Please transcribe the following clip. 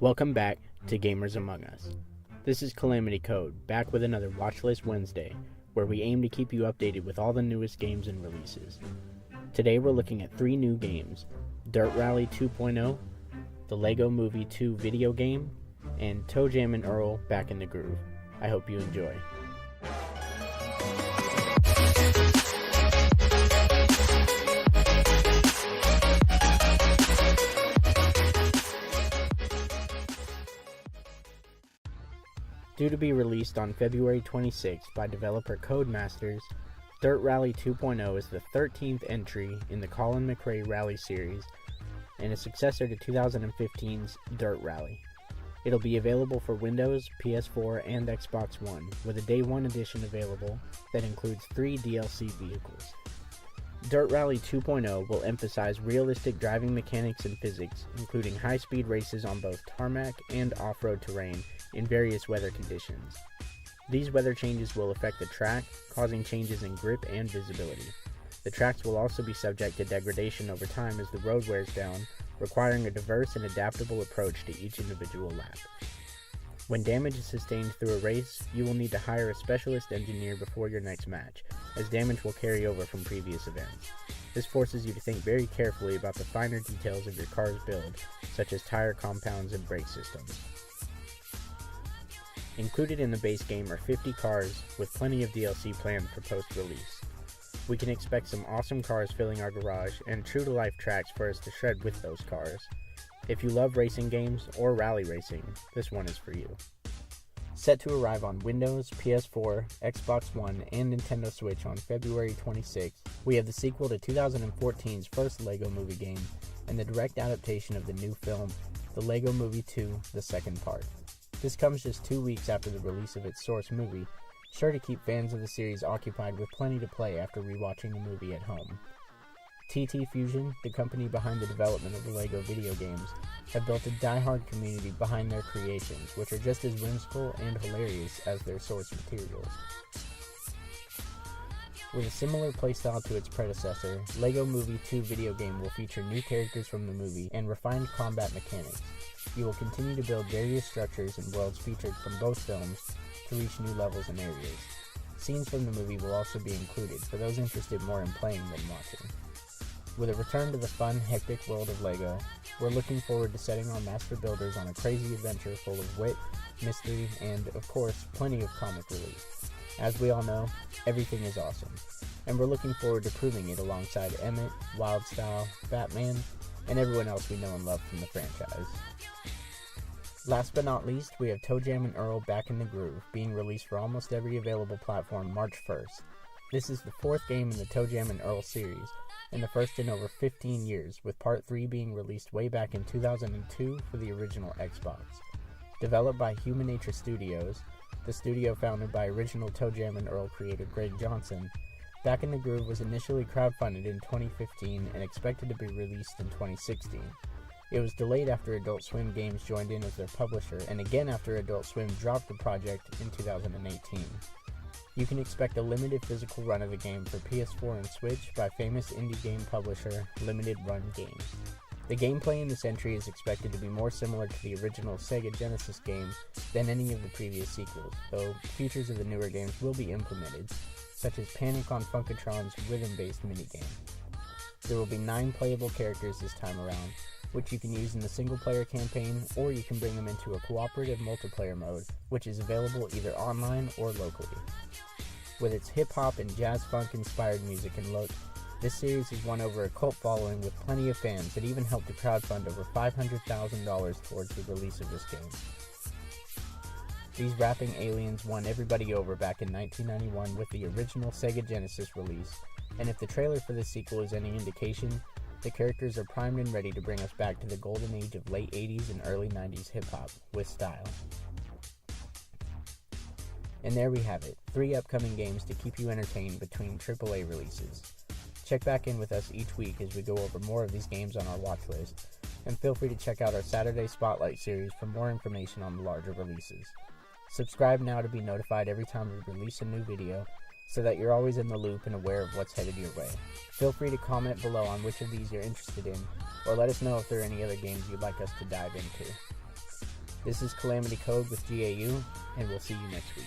Welcome back to Gamers Among Us. This is Calamity Code, back with another Watchlist Wednesday, where we aim to keep you updated with all the newest games and releases. Today we're looking at 3 new games, Dirt Rally 2.0, the LEGO Movie 2 video game, and ToeJam Earl Back in the Groove. I hope you enjoy. Due to be released on February 26th by developer Codemasters, Dirt Rally 2.0 is the 13th entry in the Colin McRae Rally series and a successor to 2015's Dirt Rally. It'll be available for Windows, PS4, and Xbox One, with a Day 1 edition available that includes 3 DLC vehicles. Dirt Rally 2.0 will emphasize realistic driving mechanics and physics, including high-speed races on both tarmac and off-road terrain in various weather conditions. These weather changes will affect the track, causing changes in grip and visibility. The tracks will also be subject to degradation over time as the road wears down, requiring a diverse and adaptable approach to each individual lap. When damage is sustained through a race, you will need to hire a specialist engineer before your next match, as damage will carry over from previous events. This forces you to think very carefully about the finer details of your car's build, such as tire compounds and brake systems. Included in the base game are 50 cars, with plenty of DLC planned for post-release. We can expect some awesome cars filling our garage, and true-to-life tracks for us to shred with those cars. If you love racing games, or rally racing, this one is for you. Set to arrive on Windows, PS4, Xbox One, and Nintendo Switch on February 26th, we have the sequel to 2014's first LEGO Movie game, and the direct adaptation of the new film, the LEGO Movie 2, the second part. This comes just 2 weeks after the release of its source movie, sure to keep fans of the series occupied with plenty to play after rewatching the movie at home. TT Fusion, the company behind the development of the LEGO video games, have built a die-hard community behind their creations, which are just as whimsical and hilarious as their source materials. With a similar playstyle to its predecessor, LEGO Movie 2 video game will feature new characters from the movie and refined combat mechanics. You will continue to build various structures and worlds featured from both films to reach new levels and areas. Scenes from the movie will also be included for those interested more in playing than watching. With a return to the fun, hectic world of LEGO, we're looking forward to setting our master builders on a crazy adventure full of wit, mystery, and, of course, plenty of comic relief. As we all know, everything is awesome, and we're looking forward to proving it alongside Emmett, Wildstyle, Batman, and everyone else we know and love from the franchise. Last but not least, we have ToeJam Earl Back in the Groove, being released for almost every available platform March 1st. This is the 4th game in the ToeJam Earl series, and the first in over 15 years, with Part 3 being released way back in 2002 for the original Xbox. Developed by Human Nature Studios, the studio founded by original ToeJam Earl creator Greg Johnson, Back in the Groove was initially crowdfunded in 2015 and expected to be released in 2016. It was delayed after Adult Swim Games joined in as their publisher, and again after Adult Swim dropped the project in 2018. You can expect a limited physical run of the game for PS4 and Switch by famous indie game publisher Limited Run Games. The gameplay in this entry is expected to be more similar to the original Sega Genesis game than any of the previous sequels, though features of the newer games will be implemented, such as Panic on Funkatron's rhythm-based minigame. There will be 9 playable characters this time around, which you can use in the single-player campaign, or you can bring them into a cooperative multiplayer mode, which is available either online or locally. With its hip-hop and jazz-funk inspired music and look, this series has won over a cult following with plenty of fans that even helped to crowdfund over $500,000 towards the release of this game. These rapping aliens won everybody over back in 1991 with the original Sega Genesis release, and if the trailer for this sequel is any indication, the characters are primed and ready to bring us back to the golden age of late 80s and early 90s hip-hop, with style. And there we have it, 3 upcoming games to keep you entertained between AAA releases. Check back in with us each week as we go over more of these games on our watch list, and feel free to check out our Saturday Spotlight series for more information on the larger releases. Subscribe now to be notified every time we release a new video, so that you're always in the loop and aware of what's headed your way. Feel free to comment below on which of these you're interested in, or let us know if there are any other games you'd like us to dive into. This is Calamity Code with GAU, and we'll see you next week.